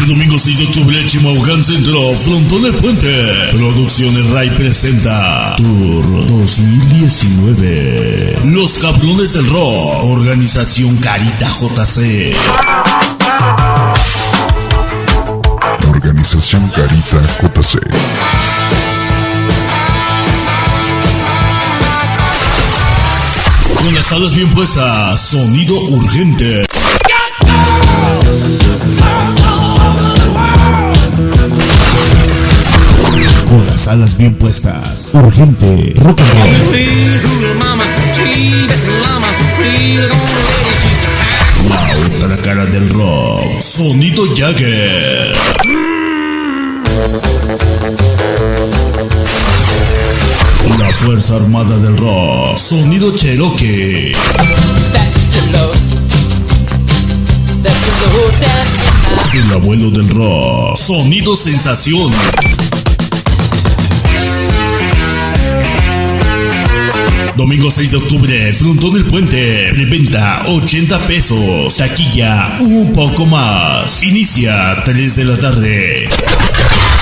Este domingo 6 de octubre, Chimalhuacán Centro, Frontón del Puente. Producciones Ray presenta Tour 2019. Los Cabrones del Rock. Organización Carita JC. Organización Carita JC. Con las alas bien puestas, sonido urgente. Con las alas bien puestas, urgente, rock and roll. La otra cara del rock, sonido Jagger. La Fuerza Armada del Rock, sonido Cherokee. El Abuelo del Rock, sonido Sensación. Domingo 6 de octubre, Frontón del Puente, preventa 80 pesos, taquilla un poco más. Inicia 3 de la tarde.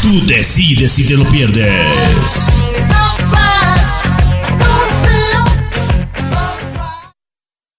Tú decides si te lo pierdes.